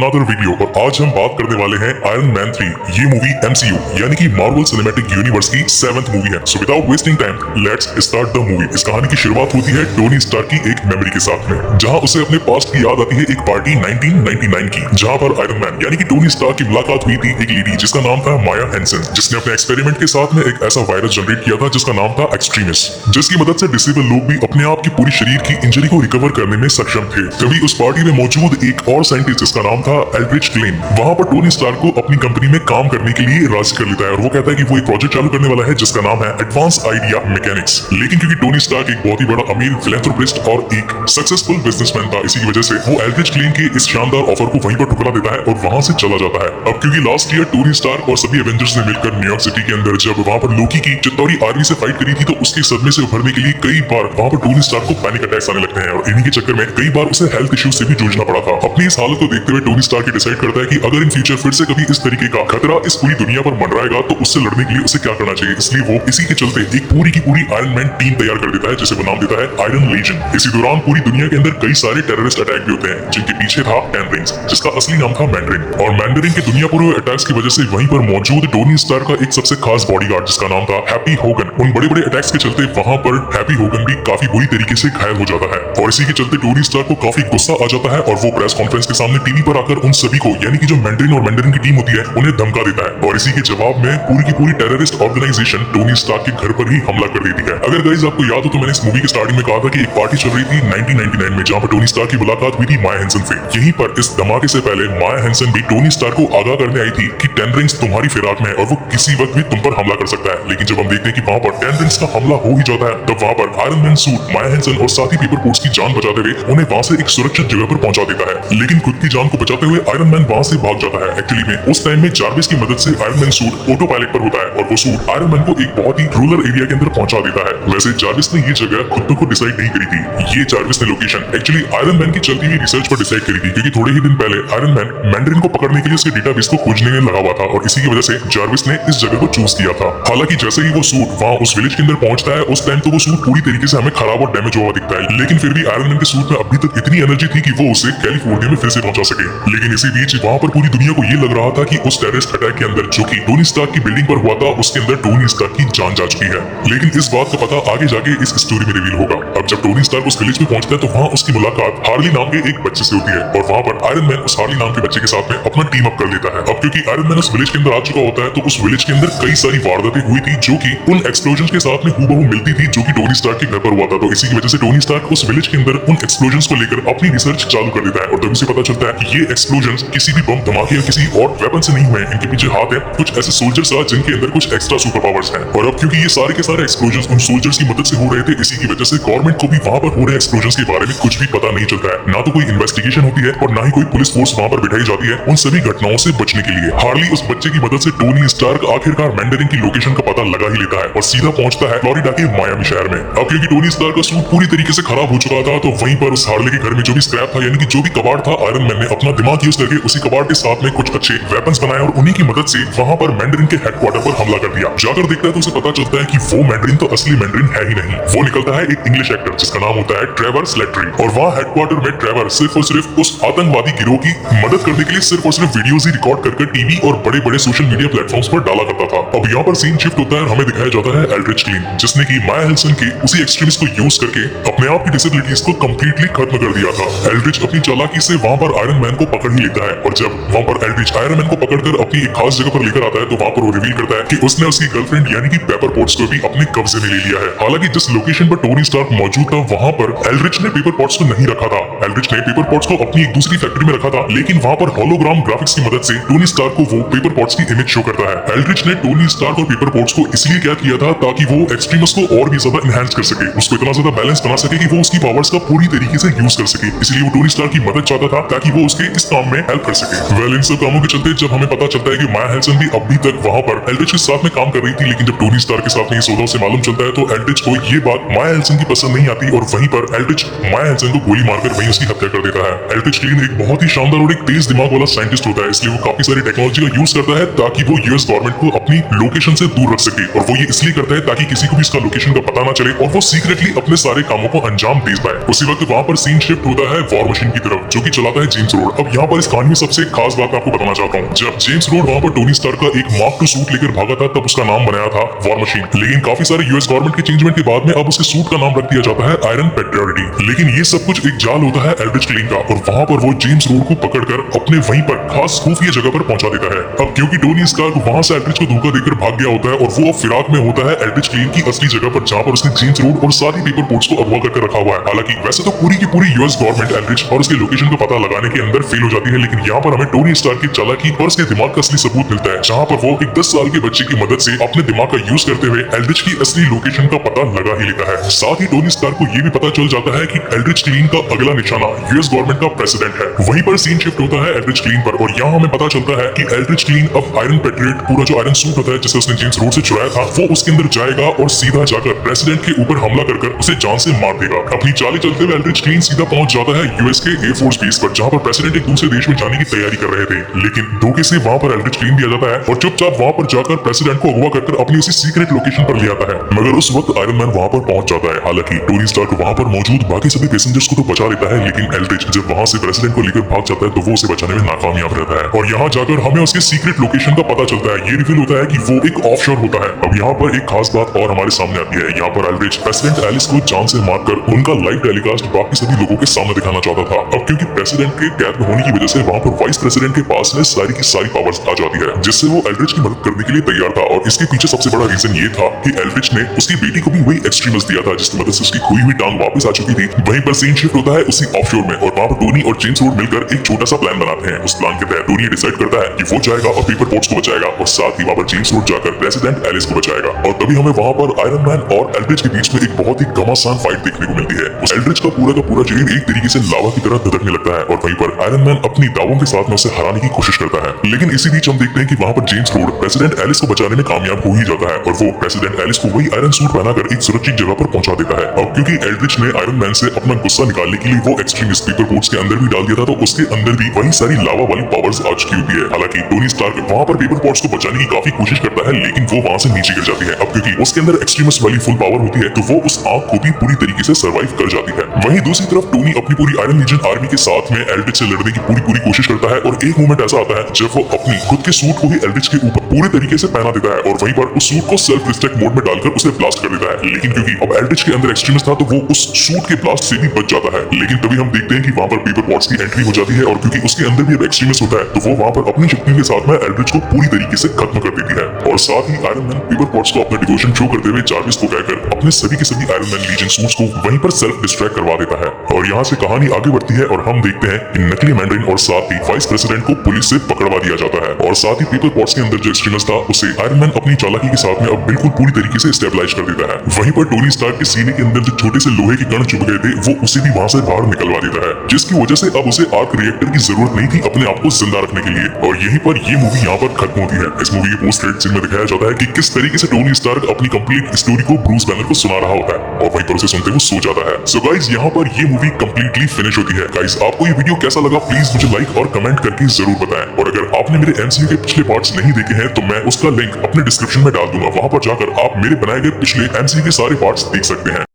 Another video. और आज हम बात करने वाले हैं आयरन मैन 3। ये मूवी MCU यानी कि मार्वल सिनेमैटिक यूनिवर्स की 7th मूवी है। So without wasting time let's start the movie. इस कहानी की शुरुआत होती है टोनी स्टार्क की एक मेमोरी के साथ में, जहां उसे अपने पास्ट की याद आती है एक पार्टी 1999 की, जहां पर आयरन मैन यानी कि टोनी स्टार्क की मुलाकात हुई थी एक लेडी जिसका नाम था माया हैंसन, जिसने अपने एक्सपेरिमेंट के साथ में एक ऐसा वायरस जनरेट किया था जिसका नाम था एक्सट्रीमिस, जिसकी मदद से डिसेबल लोग भी अपने आप की पूरी शरीर की इंजरी को रिकवर करने में सक्षम थे। तभी उस पार्टी में मौजूद एक और साइंटिस्ट जिसका नाम था एल्ड्रिच क्लेन वहां पर टोनी स्टार्क को अपनी कंपनी में काम करने के लिए राजी कर लेता है, और वो कहता है कि वो एक प्रोजेक्ट चालू करने वाला है जिसका नाम है एडवांस आइडिया मैकेनिक्स। लेकिन क्योंकि टोनी स्टार्क एक बहुत ही बड़ा अमीर फिलैंथ्रोपिस्ट और एक सक्सेसफुल बिजनेसमैन था, इसी की वजह से वो एल्ड्रिच क्लेन के इस शानदार ऑफर को वहीं पर ठुकरा देता है और वहां से चला जाता है। अब क्योंकि लास्ट ईयर टोनी स्टार्क और सभी एवेंजर्स ने मिलकर न्यूयॉर्क सिटी के अंदर जब वहां पर लोकी की चित्तौरी आर्मी से फाइट करी थी, तो उसके सदमे से उभरने के लिए कई बार वहां पर टोनी स्टार्क को पैनिक अटैक्स आने लगते हैं, और इन्हीं के चक्कर में कई बार उसे हेल्थ इश्यूज से भी जूझना पड़ा था। अपनी इस हालत को देखते हुए टोनी स्टार्क डिसाइड करता है कि अगर इन फ्यूचर फिर से कभी इस तरीके का खतरा इस पूरी दुनिया पर मंडराएगा तो उससे लड़ने के लिए उसे क्या करना चाहिए। इसलिए वो इसी के चलते एक पूरी की पूरी आयरन मैन टीम तैयार कर देता है, जिसे वो नाम देता है आयरन लीजन। इसी दौरान पूरी दुनिया के अंदर कई सारे टेररिस्ट अटैक भी होते हैं, जिनके पीछे था टेन रिंग्स, जिसका असली नाम था मैंडरिन। और मैंडरिन के दुनिया पूर्व अटैक्स की वजह से वहीं पर मौजूद टोनी स्टार्क का एक सबसे खास बॉडीगार्ड जिसका नाम था हैप्पी होगन, उन बड़े बड़े अटैक्स के चलते वहां पर हैप्पी होगन भी काफी बुरी तरीके से घायल हो जाता है। और इसी के चलते टोनी स्टार्क को काफी गुस्सा आ जाता है और वो प्रेस कॉन्फ्रेंस के सामने टीवी पर आकर उन सभी को यानी कि जो मैंडरिन और मैंडरिन की टीम होती है उन्हें धमका देता है, और इसी के जवाब में पूरी की पूरी टेररिस्ट ऑर्गेनाइजेशन टोनी स्टार्क के घर पर ही हमला कर देती है। अगर गाइस आपको याद हो तो मैंने इस मूवी के स्टार्टिंग में कहा था कि एक पार्टी चल रही थी 1999 में, जहां पर टोनी स्टार्क की मुलाकात हुई थी माया हैंसन से। यहीं पर इस धमाके से पहले माया हैंसन भी टोनी स्टार्क को आगाह करने आई थी कि टेन रिंग्स तुम्हारी फिराक में है और वो किसी वक्त भी तुम पर हमला कर सकता है। लेकिन जब हम देखते हैं कि वहां पर टेन रिंग्स का हमला हो ही जाता है, तब वहां पर आयरन मैन सूट माया हैंसन और साथी पेपर पोर्ट्स की जान बचाते हुए उन्हें वहां से एक सुरक्षित जगह पर पहुंचा देता है। लेकिन खुद की जान को बचाते हुए आयरन मैन वहां से भाग जाता है। एक्चुअली में उस टाइम में जार्विस की मदद से iron man suit auto pilot पर होता है, और वो सूट आयरन मैन को एक बहुत ही रूरल एरिया के अंदर पहुंचा देता है। वैसे जार्विस ने ये जगह खुद को डिसाइड नहीं करी थी, ये जार्विस ने लोकेशन एक्चुअली आयरन मैन की चलती हुई रिसर्च पर डिसाइड करी थी, क्योंकि थोड़े ही दिन पहले आयरन मैन मैंडरिन को पकड़ने के लिए उसके डेटाबेस को खोजने में लगा हुआ था, और इसी की वजह से जार्विस ने इस जगह को चूज किया था। हालांकि जैसे ही वो सूट वहां उस विलेज के अंदर पहुंचता है, उस टाइम तो वो सूट पूरी तरीके से हमें खराब और डैमेज हुआ दिखता है, लेकिन फिर भी आयरन मैन के सूट में अभी तक इतनी एनर्जी थी कि वो उसे कैलिफोर्निया में फिर से पहुंचा सके। लेकिन इसी बीच वहां पर पूरी दुनिया को ये लग रहा था कि उस टेररिस्ट अटैक के अंदर जो कि टोनी स्टार्क की बिल्डिंग पर हुआ था, उसके अंदर टोनी स्टार्क की जान जा चुकी है। लेकिन इस बात का पता आगे जाके इस स्टोरी में रिवील होगा। अब जब टोनी स्टार्क उस विलेज में पहुंचता है तो वहां उसकी मुलाकात हार्ली नाम के एक बच्चे से होती है, और वहां पर आयरन मैन उस हार्ली नाम के बच्चे के साथ में अपना टीम अप कर लेता है। अब क्योंकि आयरन मैन उस विलेज के अंदर आ चुका होता है, तो उस विलेज के अंदर कई सारी वारदातें हुई थी जो कि उन एक्सप्लोजन के साथ में हूबहू मिलती थी जो कि टोनी स्टार्क के घर पर हुआ था। तो इसी की वजह से टोनी स्टार्क उस विलेज के अंदर उन एक्सप्लोजन को लेकर अपनी रिसर्च चालू कर देता है, और तब उसे पता चलता है कि ये एक्सप्लोजन किसी भी बम धमाके या किसी और वेपन से नहीं हुए, इनके पीछे हाथ है कुछ ऐसे सोल्जर्स जिनके अंदर कुछ एक्स्ट्रा सुपर पावर्स हैं। और अब क्योंकि ये सारे के सारे एक्सप्लोजन उन सोल्जर्स की मदद से हो रहे थे, इसी की वजह से गवर्नमेंट को भी वहां पर हो रहे एक्सप्लोजन के बारे में कुछ भी पता नहीं चलता है। ना तो कोई इन्वेस्टिगेशन होती है और ना ही कोई पुलिस फोर्स वहां पर बिठाई जाती है उन सभी घटनाओं से बचने के लिए। हार्ली उस बच्चे की मदद से टोनी स्टार्क आखिरकार मैंडरिन की लोकेशन का पता लगा ही लेता है और सीधा पहुंचता है फ्लोरिडा के मायामी शहर में। अब क्योंकि टोनी स्टार्क का सूट पूरी तरीके से खराब हो चुका था, तो वहीं पर उस हार्ले के घर में जो भी स्क्रैप था यानी कि जो भी कबाड़ था, आयरन मैन ने अपना दिमाग यूज करके उसी कबाड़ के साथ में कुछ अच्छे वेपन्स बनाए और उन्हीं की मदद से वहां पर मैंडरिन के हेडक्वार्टर पर हमला कर दिया। जाकर देखता है तो उसे पता चलता है कि वो मैंडरिन तो असली मैंडरिन है ही नहीं, वो निकलता है एक इंग्लिश एक्टर जिसका नाम होता है ट्रेवर स्लेटरी। और वहां हेडक्वार्टर में ट्रेवर सिर्फ और सिर्फ उस आतंकवादी गिरोह की मदद करने के लिए सिर्फ और सिर्फ वीडियोस ही रिकॉर्ड कर टीवी और बड़े बड़े सोशल मीडिया प्लेटफॉर्म्स पर डाला करता था। अब यहाँ पर सीन शिफ्ट होता है और हमें दिखाया जाता है एल्ड्रिच क्लेन, जिसने की माया हैंसन के उसी एक्सट्रीमिस्ट को यूज करके अपने आप की डिसेबिलिटीज को कंप्लीटली खत्म कर दिया था। एल्ड्रिच अपनी चालाकी से वहां पर आयरन मैन को पकड़ ही लेता है, और जब वहां पर एल्ड्रिच आयरन मैन को पकड़कर अपनी एक खास जगह पर लेकर आता है, तो वहां पर वो रिवील करता है कि उसने उसकी गर्लफ्रेंड यानी कि पेपर पॉट्स को भी अपने कब्जे में ले लिया है। हालांकि जिस लोकेशन पर टोनी स्टार्क मौजूद था, वहां पर एल्ड्रिच ने पेपर पॉट्स को नहीं रखा था। एल्ड्रिच ने पेपर पॉट्स को अपनी एक दूसरी फैक्ट्री में रखा था, लेकिन वहां पर होलोग्राम ग्राफिक्स की मदद से टोनी स्टार्क को वो पेपर पॉट्स की इमेज शो करता है। एल्ड्रिच ने टोनी स्टार्क और पेपर पॉट्स को इसलिए क्या किया था ताकि वो एक्सट्रीमिस्ट को और भी ज्यादा एनहांस कर सके, उसको इतना ज्यादा बैलेंस बना सके कि वो उसकी पावर्स का पूरी तरीके से यूज कर सके। इसलिए वो टोनी स्टार्क की मदद चाहता था ताकि वो उसके इस काम में हेल्प कर सके। वेल, इन सब कामों के चलते जब हमें पता चलता है कि माया हैंसन भी अभी तक वहां पर एल्ड्रिच के साथ में काम कर रही थी, लेकिन जब टोनी स्टार्क के साथ में ये सौदा उसे मालूम चलता है तो एल्ड्रिच को ये बात माया हैंसन की पसंद नहीं आती, और वहीं पर एल्ड्रिच माया हैंसन को गोली मारकर वहीं उसकी हत्या कर देता है। एल्ड्रिच क्लेन एक बहुत ही शानदार और एक तेज दिमाग वाला साइंटिस्ट होता है, इसलिए वो काफी सारी टेक्नोलॉजी का यूज करता है ताकि वो यूएस गवर्नमेंट को अपनी लोकेशन से दूर रख सके, और वो ये इसलिए करता है ताकि किसी को भी इसका लोकेशन का पता ना चले और वो सीक्रेटली अपने सारे कामों को अंजाम दे पाए। उसी वक्त वहां पर सीन शिफ्ट होता है वॉर मशीन की तरफ, जो कि चलाता है जेम्स रोड। अब यहाँ पर इस कहानी में सबसे खास बात मैं आपको बताना चाहता हूँ। जब जेम्स रोड वहाँ पर टोनी स्टार्क का एक मार्क II सूट लेकर भागा था तब उसका नाम बनाया था वॉर मशीन। लेकिन काफी सारे यूएस गवर्नमेंट के चेंजमेंट के बाद में अब उसके सूट का नाम रख दिया जाता है आयरन पेट्रियोटिटी। लेकिन ये सब कुछ एक जाल होता है एल्ड्रिच क्लेन का, और वहाँ पर वो जेम्स रोड को पकड़कर अपने वहीं पर खास खुफिया जगह पर पहुंचा देता है। अब क्योंकि टोनी स्टार्क वहाँ से एल्ड्रिच को धोखा देकर भाग गया होता है और वो अब फिराक में होता है एल्ड्रिच क्लेन की असली जगह पर, जहाँ पर उसने जेम्स रोड और सारी पेपर पोर्ट्स को अगवा करके रखा हुआ है। हालांकि वैसे तो पूरी की पूरी यूएस गवर्नमेंट एल्ड्रिच और उसके लोकेशन का पता लगाने के अंदर फेल हो जाती है, लेकिन यहाँ पर हमें टोनी स्टार्क की चालाकी और उसके दिमाग का असली सबूत मिलता है, जहाँ पर वो एक 10 साल के बच्चे की मदद से अपने दिमाग का यूज करते हुए एल्ड्रिच की असली लोकेशन का पता लगा ही लेता है। साथ ही टोनी स्टार्क को ये भी पता चल जाता है कि एल्ड्रिच क्लीन का अगला निशाना यूएस गवर्नमेंट का प्रेसिडेंट है। वहीं पर सीन शिफ्ट होता है एल्ड्रिच क्लीन पर, और यहाँ हमें पता चलता है कि एल्ड्रिच क्लीन अब आयरन पेट्रियट पूरा जो आयरन सूट होता है जिसे उसने जेम्स रोड से चुराया था, वो उसके अंदर जाएगा और सीधा जाकर प्रेसिडेंट के ऊपर हमला कर उसे जान से मार देगा। अपनी चालें चलते हुए एल्ड्रिच क्लीन सीधा पहुंच जाता है यूएस के एयरफोर्स बेस पर, जहाँ पर प्रेसिडेंट एक दूसरे देश में जाने की तैयारी कर रहे थे। लेकिन धोखे से वहाँ पर एल्ड्रिच क्लीन भी आ जाता है और चुपचाप वहाँ पर जाकर प्रेसिडेंट को अगवा कर अपनी उसी सीक्रेट लोकेशन पर ले आता है। मगर उस वक्त आयरन मैन वहाँ पर पहुंच जाता है। हालांकि टोनी स्टार्क वहाँ पर मौजूद बाकी सभी पैसेंजर्स को तो बचा लेता है, लेकिन एल्ड्रिच जब वहाँ से प्रेसिडेंट को लेकर भाग जाता है तो वो उसे बचाने में नाकामयाब रहता है, और यहाँ जाकर हमें उसके सीक्रेट लोकेशन का पता चलता है। ये रिवील होता है कि वो एक ऑफशोर होता है। अब यहाँ पर एक खास बात और हमारे सामने आती है। यहाँ पर एल्ड्रिच प्रेसिडेंट एलिस को जान से मारकर उनका लाइव टेलीकास्ट बाकी सभी लोगों के सामने दिखाना चाहता था। अब क्योंकि प्रेसिडेंट के कैद में होने की वजह से वहाँ पर वाइस प्रेसिडेंट के पास में सारी की सारी पावर्स आ जाती है, जिससे वो एल्ड्रिच की मदद करने के लिए तैयार था। और इसके पीछे सबसे बड़ा रीजन ये था कि एल्ड्रिच ने उसकी बेटी को भी वही एक्सट्रीमिस्ट दिया था जिसकी मदद से उसकी खोई हुई टांग वापस आ चुकी थी। वहीं पर सीन शिफ्ट होता है उसी ऑफशोर में, और वहाँ पर टोनी और जेम्स रोड मिलकर एक छोटा सा प्लान बनाते हैं। उस प्लान के तहत टोनी डिसाइड करता है कि वो जाएगा और पेपर पोर्ट्स को बचाएगा, और साथ ही वहाँ पर जेम्स रोड जाकर प्रेसिडेंट एलिस को बचाएगा। और तभी हमें वहाँ पर आयरन मैन और एल्ड्रिच के बीच में एक बहुत ही घमासान फाइट देखने को मिलती है। उस एल्ड्रिच का पूरा शरीर एक तरीके से लावा की तरह धधकने लगता है, और वहीं पर आयरन मैन अपनी दावों के साथ में उसे हराने की कोशिश करता है। लेकिन इसी बीच हम देखते हैं कि वहाँ पर जेम्स रोड प्रेसिडेंट एलिस को बचाने में कामयाब हो ही जाता है, और वो प्रेसिडेंट एलिस को वही आयरन सूट पहनाकर एक सुरक्षित जगह पर पहुंचा देता है। अब क्योंकि एल्ड्रिच ने आयरन मैन से अपना गुस्सा निकालने के लिए वो एक्सट्रीमिस्ट पेपर पोर्ट्स के अंदर भी डाल दिया था, तो उसके अंदर भी वही सारी लावा वाली पावर्स आ चुकी होती है। हालांकि टोनी स्टार्क वहाँ पर पेपर पोर्ट्स को बचाने की काफी कोशिश करता है, लेकिन वो वहाँ से नीचे गिर जाती है। अब क्योंकि उसके अंदर एक्सट्रीमिस्ट वाली फुल पावर होती है, तो वो उस आग को भी पूरी तरीके से सर्वाइव कर जाती है। वहीं दूसरी तरफ टोनी अपनी पूरी आयरन लीजन आर्मी के साथ में एल्ड्रिच से लड़ने की पूरी कोशिश करता है, और एक मोमेंट ऐसा आता है जब वो अपनी खुद के सूट को ही एल्ड्रिच के ऊपर पूरे तरीके से पहना देता है, और वहीं पर उस सूट को सेल्फ डिस्ट्रक्ट मोड में डालकर उसे ब्लास्ट कर देता है। लेकिन क्योंकि अब एल्ड्रिच के अंदर एक्सट्रीमिस्ट था, तो वो उस सूट के ब्लास्ट से भी बच जाता है। लेकिन तभी हम देखते हैं कि वहाँ पर पेपर पोर्ट्स की एंट्री हो जाती है, और क्योंकि उसके अंदर भी अब एक्सट्रीमिस्ट होता है, तो वो वहाँ पर अपनी शक्तियों के साथ में एल्ड्रिच को पूरी तरीके से खत्म कर देती है। और साथ ही आयरन मैन पेपर पोर्ट्स को अपना डिवोशन शो करते हुए चार्विस को कहकर अपने सभी के सभी आयरन मैन लीजन सूट्स को वहीं पर सेल्फ डिस्ट्रैक्ट करवा देता है। और यहाँ से कहानी आगे बढ़ती है, और हम देखते हैं कि नकली मैंडरिन और साथ ही वाइस प्रेसिडेंट को पुलिस से पकड़वा दिया जाता है, और साथ ही पेपर पोर्ट्स के अंदर जो एक्सट्रीमिस्ट था उसे आयरन मैन अपनी चालाकी के साथ में अब बिल्कुल पूरी तरीके से स्टेबलाइज कर देता है। वहीं पर टोनी स्टार्क के सीने के अंदर जो छोटे से लोहे के कण चुभ गए थे, वो उसे भी वहां से बाहर निकलवा देता है, जिसकी वजह से अब उसे आर्क रिएक्टर की जरूरत नहीं थी अपने आप को जिंदा रखने के लिए। और यहीं पर ये मूवी यहाँ पर खत्म होती है। इस मूवी के पोस्ट क्रेडिट सीन में दिखाया जाता है कि किस तरीके से टोनी स्टार्क अपनी कंप्लीट स्टोरी को ब्रूस बैनर को सुना रहा होता है, और वहीं पर उसे सुनते हुए सो जाता है। सो गाइस, यहाँ पर ये मूवी कंप्लीटली फिनिश होती है। गाइस, आपको ये वीडियो कैसा लगा प्लीज मुझे लाइक और कमेंट करके जरूर बताएं, और अगर आपने मेरे एमसीयू के पिछले पार्ट्स नहीं देखे हैं तो मैं उसका लिंक अपने डिस्क्रिप्शन में डाल दूंगा, वहां पर जाकर आप मेरे बनाए गए पिछले एमसीयू के सारे पार्ट्स देख सकते हैं।